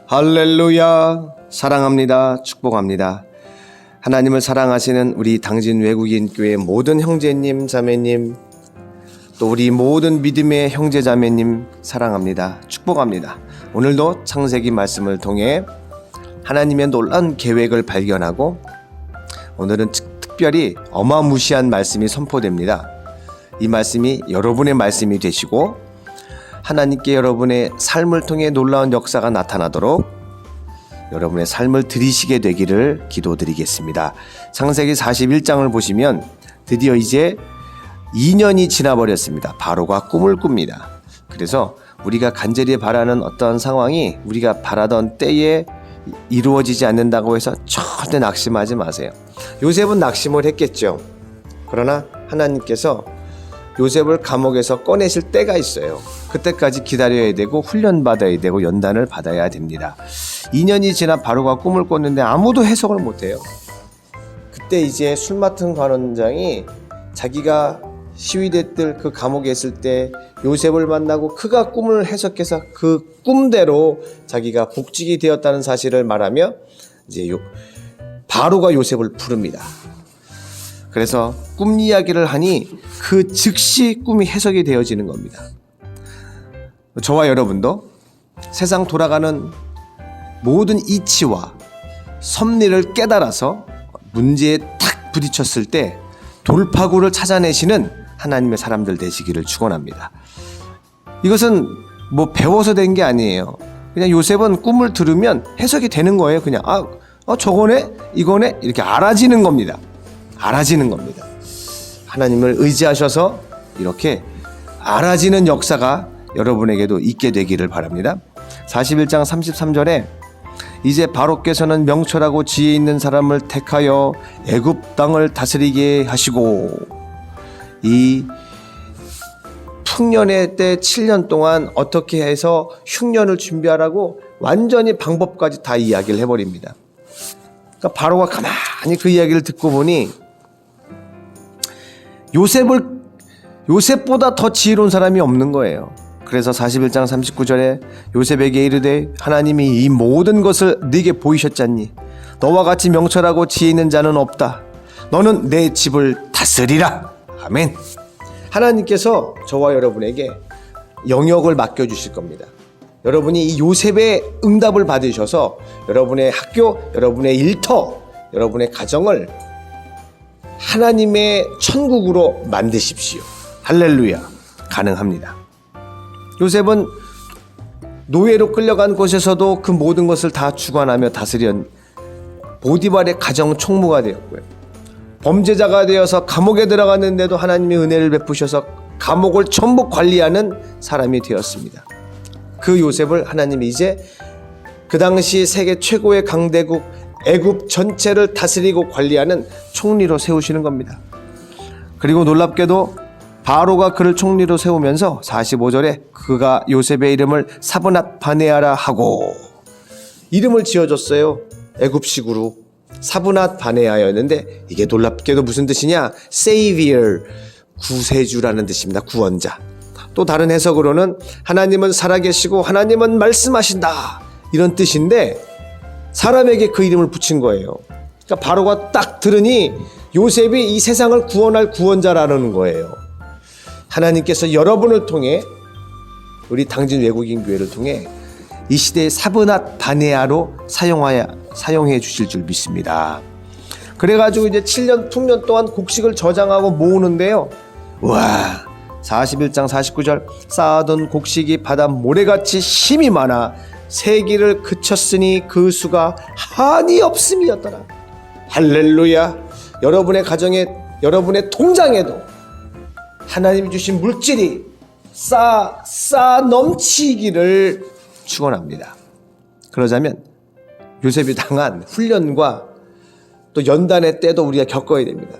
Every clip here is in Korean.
할렐루야. 사랑합니다. 축복합니다. 하나님을 사랑하시는 우리 당진 외국인 교회 모든 형제님 자매님, 또 우리 모든 믿음의 형제 자매님 사랑합니다. 축복합니다. 오늘도 창세기 말씀을 통해 하나님의 놀라운 계획을 발견하고 오늘은 특별히 어마무시한 말씀이 선포됩니다. 이 말씀이 여러분의 말씀이 되시고 하나님께 여러분의 삶을 통해 놀라운 역사가 나타나도록 여러분의 삶을 들이시게 되기를 기도드리겠습니다. 창세기 41장을 보시면 드디어 이제 2년이 지나버렸습니다. 바로가 꿈을 꿉니다. 그래서 우리가 간절히 바라는 어떤 상황이 우리가 바라던 때에 이루어지지 않는다고 해서 절대 낙심하지 마세요. 요셉은 낙심을 했겠죠. 그러나 하나님께서 요셉을 감옥에서 꺼내실 때가 있어요. 그때까지 기다려야 되고 훈련받아야 되고 연단을 받아야 됩니다. 2년이 지나 바로가 꿈을 꿨는데 아무도 해석을 못해요. 그때 이제 술 맡은 관원장이 자기가 시위대들 그 감옥에 있을 때 요셉을 만나고 그가 꿈을 해석해서 그 꿈대로 자기가 복직이 되었다는 사실을 말하며 이제 바로가 요셉을 부릅니다. 그래서 꿈 이야기를 하니 그 즉시 꿈이 해석이 되어지는 겁니다. 저와 여러분도 세상 돌아가는 모든 이치와 섭리를 깨달아서 문제에 탁 부딪혔을 때 돌파구를 찾아내시는 하나님의 사람들 되시기를 축원합니다. 이것은 뭐 배워서 된 게 아니에요. 그냥 요셉은 꿈을 들으면 해석이 되는 거예요. 그냥 저거네 이거네 이렇게 알아지는 겁니다. 알아지는 겁니다. 하나님을 의지하셔서 이렇게 알아지는 역사가 여러분에게도 있게 되기를 바랍니다. 41장 33절에 이제 바로께서는 명철하고 지혜 있는 사람을 택하여 애굽 땅을 다스리게 하시고, 이 풍년의 때 7년 동안 어떻게 해서 흉년을 준비하라고 완전히 방법까지 다 이야기를 해버립니다. 그러니까 바로가 가만히 그 이야기를 듣고 보니 요셉보다 더 지혜로운 사람이 없는 거예요. 그래서 41장 39절에 요셉에게 이르되 하나님이 이 모든 것을 네게 보이셨잖니. 너와 같이 명철하고 지혜 있는 자는 없다. 너는 내 집을 다스리라. 아멘. 하나님께서 저와 여러분에게 영역을 맡겨주실 겁니다. 여러분이 이 요셉의 응답을 받으셔서 여러분의 학교, 여러분의 일터, 여러분의 가정을 하나님의 천국으로 만드십시오. 할렐루야. 가능합니다. 요셉은 노예로 끌려간 곳에서도 그 모든 것을 다 주관하며 다스린 보디발의 가정 총무가 되었고요. 범죄자가 되어서 감옥에 들어갔는데도 하나님의 은혜를 베푸셔서 감옥을 전부 관리하는 사람이 되었습니다. 그 요셉을 하나님이 이제 그 당시 세계 최고의 강대국 애굽 전체를 다스리고 관리하는 총리로 세우시는 겁니다. 그리고 놀랍게도 바로가 그를 총리로 세우면서 45절에 그가 요셉의 이름을 사브낫 바네아라 하고 이름을 지어줬어요. 애굽식으로 사브낫 바네아였는데 이게 놀랍게도 무슨 뜻이냐? Savior, 구세주라는 뜻입니다. 구원자. 또 다른 해석으로는 하나님은 살아계시고 하나님은 말씀하신다 이런 뜻인데 사람에게 그 이름을 붙인 거예요. 그러니까 바로가 딱 들으니 요셉이 이 세상을 구원할 구원자라는 거예요. 하나님께서 여러분을 통해 우리 당진 외국인 교회를 통해 이 시대의 사브낫 바네아로 사용해 주실 줄 믿습니다. 그래가지고 이제 7년 풍년 동안 곡식을 저장하고 모으는데요. 와, 41장 49절 쌓아둔 곡식이 바다 모래같이 힘이 많아 세기를 그쳤으니 그 수가 한이 없음이었더라. 할렐루야. 여러분의 가정에 여러분의 통장에도 하나님이 주신 물질이 쌓아 넘치기를 축원합니다. 그러자면 요셉이 당한 훈련과 또 연단의 때도 우리가 겪어야 됩니다.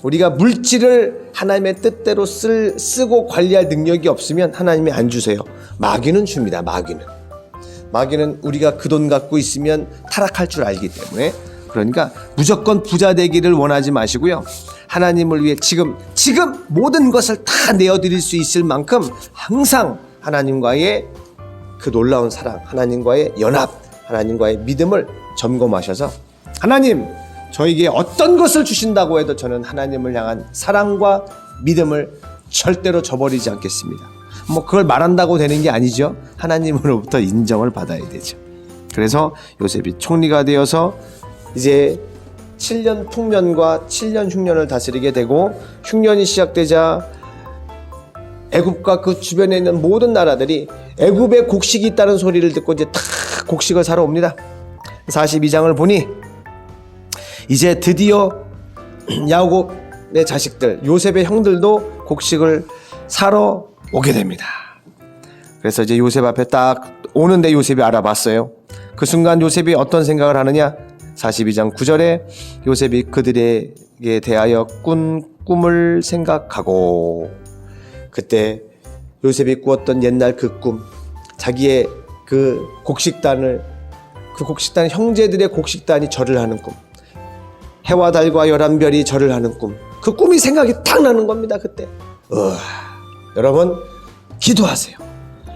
우리가 물질을 하나님의 뜻대로 쓰고 관리할 능력이 없으면 하나님이 안 주세요. 마귀는 줍니다. 마귀는 우리가 그 돈 갖고 있으면 타락할 줄 알기 때문에, 그러니까 무조건 부자 되기를 원하지 마시고요. 하나님을 위해 지금 모든 것을 다 내어드릴 수 있을 만큼 항상 하나님과의 그 놀라운 사랑, 하나님과의 연합, 하나님과의 믿음을 점검하셔서 하나님 저에게 어떤 것을 주신다고 해도 저는 하나님을 향한 사랑과 믿음을 절대로 저버리지 않겠습니다. 뭐 그걸 말한다고 되는 게 아니죠. 하나님으로부터 인정을 받아야 되죠. 그래서 요셉이 총리가 되어서 이제 7년 풍년과 7년 흉년을 다스리게 되고 흉년이 시작되자 애굽과 그 주변에 있는 모든 나라들이 애굽에 곡식이 있다는 소리를 듣고 이제 다 곡식을 사러 옵니다. 42장을 보니 이제 드디어 야곱의 자식들 요셉의 형들도 곡식을 사러 오게 됩니다. 그래서 이제 요셉 앞에 딱 오는데 요셉이 알아봤어요. 그 순간 요셉이 어떤 생각을 하느냐? 42장 9절에 요셉이 그들에게 대하여 꾼 꿈을 생각하고 그때 요셉이 꾸었던 옛날 그 꿈, 자기의 그 곡식단 형제들의 곡식단이 절을 하는 꿈, 해와 달과 11별이 절을 하는 꿈, 그 꿈이 생각이 딱 나는 겁니다. 그때 여러분 기도하세요.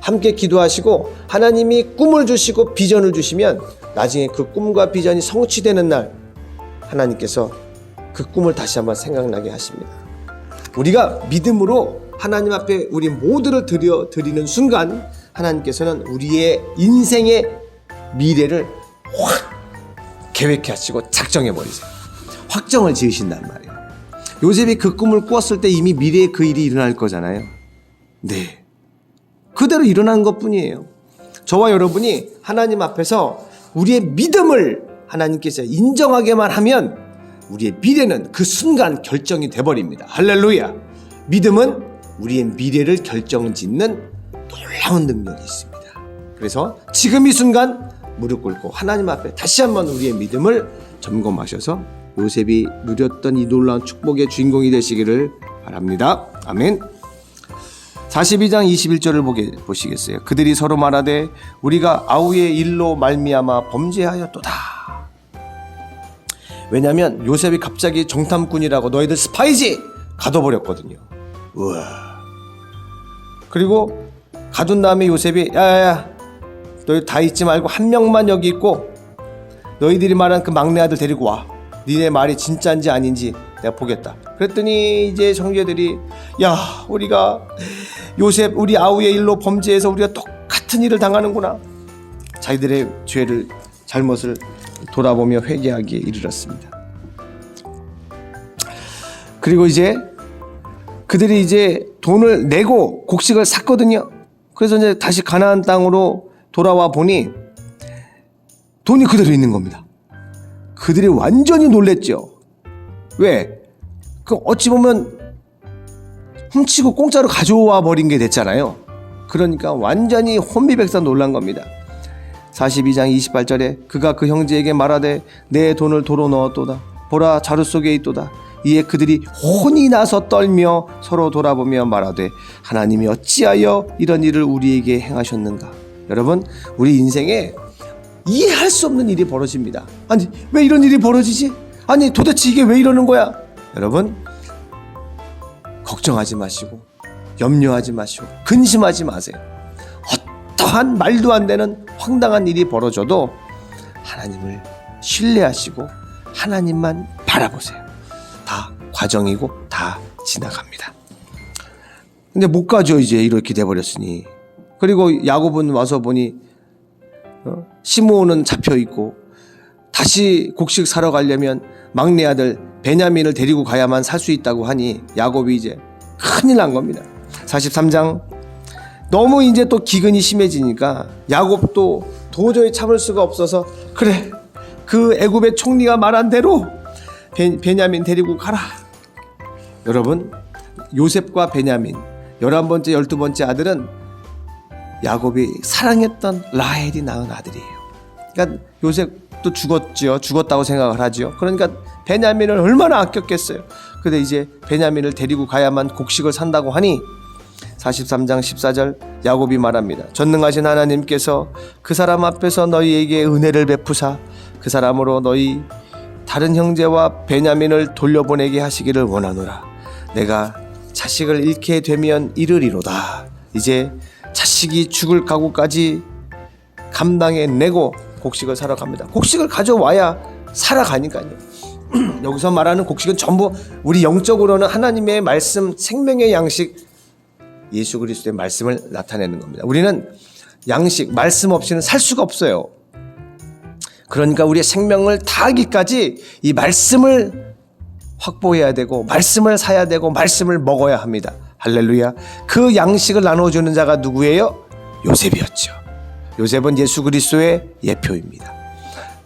함께 기도하시고 하나님이 꿈을 주시고 비전을 주시면 나중에 그 꿈과 비전이 성취되는 날 하나님께서 그 꿈을 다시 한번 생각나게 하십니다. 우리가 믿음으로 하나님 앞에 우리 모두를 드리는 순간 하나님께서는 우리의 인생의 미래를 확 계획해 하시고 작정해 버리세요. 확정을 지으신단 말이에요. 요셉이 그 꿈을 꾸었을 때 이미 미래에 그 일이 일어날 거잖아요. 네, 그대로 일어난 것뿐이에요. 저와 여러분이 하나님 앞에서 우리의 믿음을 하나님께서 인정하게만 하면 우리의 미래는 그 순간 결정이 돼버립니다. 할렐루야. 믿음은 우리의 미래를 결정짓는 놀라운 능력이 있습니다. 그래서 지금 이 순간 무릎 꿇고 하나님 앞에 다시 한번 우리의 믿음을 점검하셔서 요셉이 누렸던 이 놀라운 축복의 주인공이 되시기를 바랍니다. 아멘. 42장 21절을 보시겠어요? 그들이 서로 말하되 우리가 아우의 일로 말미암아 범죄하였도다. 왜냐하면 요셉이 갑자기 정탐꾼이라고 너희들 스파이지 가둬버렸거든요. 우와. 그리고 가둔 다음에 요셉이 야야야 너희 다 있지 말고 한 명만 여기 있고 너희들이 말한 그 막내 아들 데리고 와. 니네 말이 진짜인지 아닌지 내가 보겠다. 그랬더니 이제 형제들이 야 우리가 요셉 우리 아우의 일로 범죄해서 우리가 똑같은 일을 당하는구나. 자기들의 죄를 잘못을 돌아보며 회개하기에 이르렀습니다. 그리고 이제 그들이 이제 돈을 내고 곡식을 샀거든요. 그래서 이제 다시 가나안 땅으로 돌아와 보니 돈이 그대로 있는 겁니다. 그들이 완전히 놀랬죠. 왜? 그 어찌 보면 훔치고 공짜로 가져와 버린 게 됐잖아요. 그러니까 완전히 혼미백산 놀란 겁니다. 42장 28절에 그가 그 형제에게 말하되 내 돈을 도로 넣었도다. 보라 자루 속에 있도다. 이에 그들이 혼이 나서 떨며 서로 돌아보며 말하되 하나님이 어찌하여 이런 일을 우리에게 행하셨는가. 여러분 우리 인생에 이해할 수 없는 일이 벌어집니다. 아니 왜 이런 일이 벌어지지? 아니 도대체 이게 왜 이러는 거야? 여러분 걱정하지 마시고 염려하지 마시고 근심하지 마세요. 어떠한 말도 안 되는 황당한 일이 벌어져도 하나님을 신뢰하시고 하나님만 바라보세요. 다 과정이고 다 지나갑니다. 근데 못 가죠. 이제 이렇게 돼버렸으니. 그리고 야곱은 와서 보니 시므온은 잡혀있고 다시 곡식 사러 가려면 막내 아들 베냐민을 데리고 가야만 살 수 있다고 하니 야곱이 이제 큰일 난 겁니다. 43장 너무 이제 또 기근이 심해지니까 야곱도 도저히 참을 수가 없어서 그래 그 애굽의 총리가 말한 대로 베냐민 데리고 가라. 여러분 요셉과 베냐민 11번째 12번째 아들은 야곱이 사랑했던 라헬이 낳은 아들이에요. 그러니까 요셉도 죽었다고 생각을 하죠. 그러니까 베냐민을 얼마나 아꼈겠어요. 근데 이제 베냐민을 데리고 가야만 곡식을 산다고 하니 43장 14절 야곱이 말합니다. 전능하신 하나님께서 그 사람 앞에서 너희에게 은혜를 베푸사 그 사람으로 너희 다른 형제와 베냐민을 돌려보내게 하시기를 원하노라. 내가 자식을 잃게 되면 이르리로다. 이제 자식이 죽을 각오까지 감당해내고 곡식을 사러 갑니다. 곡식을 가져와야 살아가니까요. 여기서 말하는 곡식은 전부 우리 영적으로는 하나님의 말씀, 생명의 양식, 예수 그리스도의 말씀을 나타내는 겁니다. 우리는 양식, 말씀 없이는 살 수가 없어요. 그러니까 우리의 생명을 다하기까지 이 말씀을 확보해야 되고, 말씀을 사야 되고, 말씀을 먹어야 합니다. 할렐루야. 그 양식을 나눠주는 자가 누구예요? 요셉이었죠. 요셉은 예수 그리스도의 예표입니다.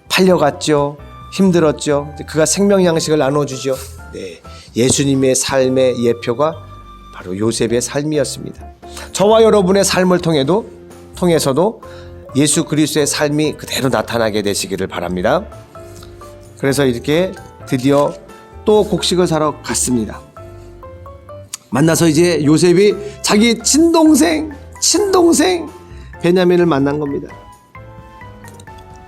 팔려갔죠. 힘들었죠. 그가 생명 양식을 나눠주죠. 네, 예수님의 삶의 예표가 바로 요셉의 삶이었습니다. 저와 여러분의 삶을 통해서도 예수 그리스도의 삶이 그대로 나타나게 되시기를 바랍니다. 그래서 이렇게 드디어 또 곡식을 사러 갔습니다. 만나서 이제 요셉이 자기 친동생 베냐민을 만난 겁니다.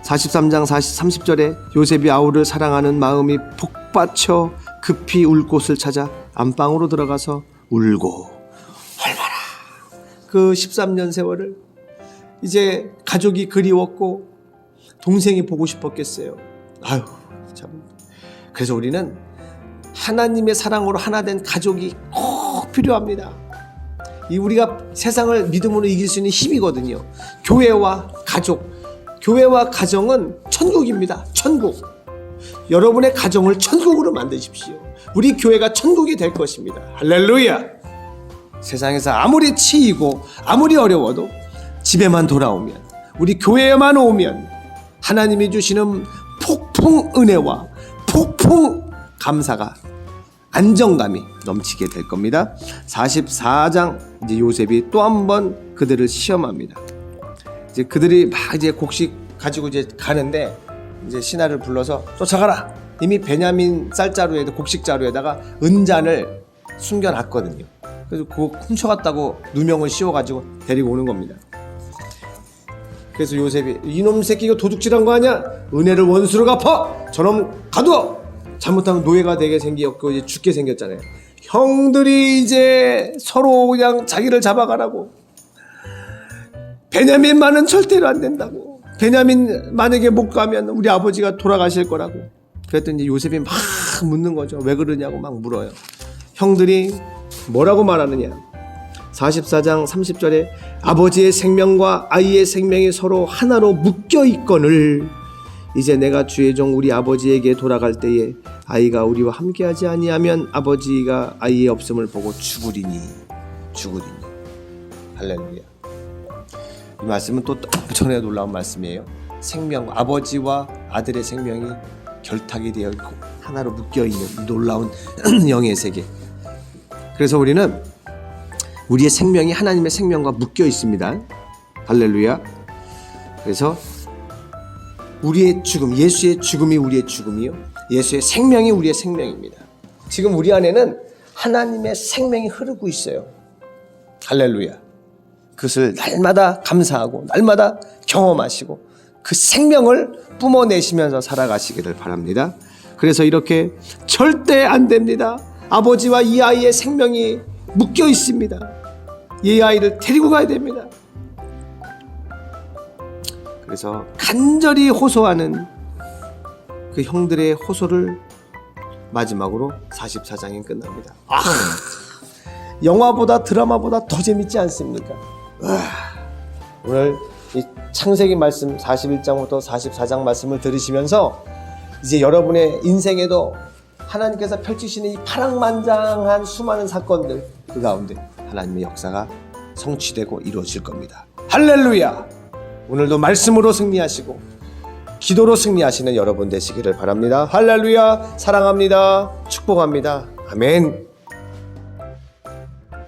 43장 30절에 요셉이 아우를 사랑하는 마음이 복받쳐 급히 울 곳을 찾아 안방으로 들어가서 울고 얼마나 그 13년 세월을 이제 가족이 그리웠고 동생이 보고 싶었겠어요. 아유 참. 그래서 우리는 하나님의 사랑으로 하나 된 가족이 꼭 필요합니다. 이 우리가 세상을 믿음으로 이길 수 있는 힘이거든요. 교회와 가족, 교회와 가정은 천국입니다. 천국. 여러분의 가정을 천국으로 만드십시오. 우리 교회가 천국이 될 것입니다. 할렐루야. 세상에서 아무리 치이고 아무리 어려워도 집에만 돌아오면, 우리 교회에만 오면 하나님이 주시는 폭풍 은혜와 폭풍 감사가, 안정감이 넘치게 될 겁니다. 44장 이제 요셉이 또 한 번 그들을 시험합니다. 이제 그들이 막 이제 곡식 가지고 이제 가는데 이제 신하를 불러서 쫓아가라. 이미 베냐민 쌀자루에도 곡식 자루에다가 은잔을 숨겨놨거든요. 그래서 그거 훔쳐갔다고 누명을 씌워가지고 데리고 오는 겁니다. 그래서 요셉이 이놈 새끼가 도둑질한 거 아니야? 은혜를 원수로 갚아. 저놈 가둬. 잘못하면 노예가 되게 생겼고 이제 죽게 생겼잖아요. 형들이 이제 서로 그냥 자기를 잡아가라고. 베냐민만은 절대로 안 된다고. 베냐민 만약에 못 가면 우리 아버지가 돌아가실 거라고. 그랬더니 요셉이 막 묻는 거죠. 왜 그러냐고 막 물어요. 형들이 뭐라고 말하느냐. 44장 30절에 아버지의 생명과 아이의 생명이 서로 하나로 묶여 있거늘 이제 내가 주의 종 우리 아버지에게 돌아갈 때에 아이가 우리와 함께하지 아니하면 아버지가 아이의 없음을 보고 죽으리니. 할렐루야. 이 말씀은 또 엄청나게 놀라운 말씀이에요. 생명, 아버지와 아들의 생명이 결탁이 되어 있고 하나로 묶여 있는 놀라운 영의 세계. 그래서 우리는 우리의 생명이 하나님의 생명과 묶여 있습니다. 할렐루야. 그래서 우리의 죽음, 예수의 죽음이 우리의 죽음이요, 예수의 생명이 우리의 생명입니다. 지금 우리 안에는 하나님의 생명이 흐르고 있어요. 할렐루야. 그것을 날마다 감사하고 날마다 경험하시고 그 생명을 뿜어내시면서 살아가시기를 바랍니다. 그래서 이렇게 절대 안 됩니다. 아버지와 이 아이의 생명이 묶여 있습니다. 이 아이를 데리고 가야 됩니다. 그래서 간절히 호소하는 그 형들의 호소를 마지막으로 44장이 끝납니다. 영화보다 드라마보다 더 재밌지 않습니까? 오늘 이 창세기 말씀 41장부터 44장 말씀을 들으시면서 이제 여러분의 인생에도 하나님께서 펼치시는 이 파랑만장한 수많은 사건들 그 가운데 하나님의 역사가 성취되고 이루어질 겁니다. 할렐루야. 오늘도 말씀으로 승리하시고 기도로 승리하시는 여러분 되시기를 바랍니다. 할렐루야. 사랑합니다. 축복합니다. 아멘.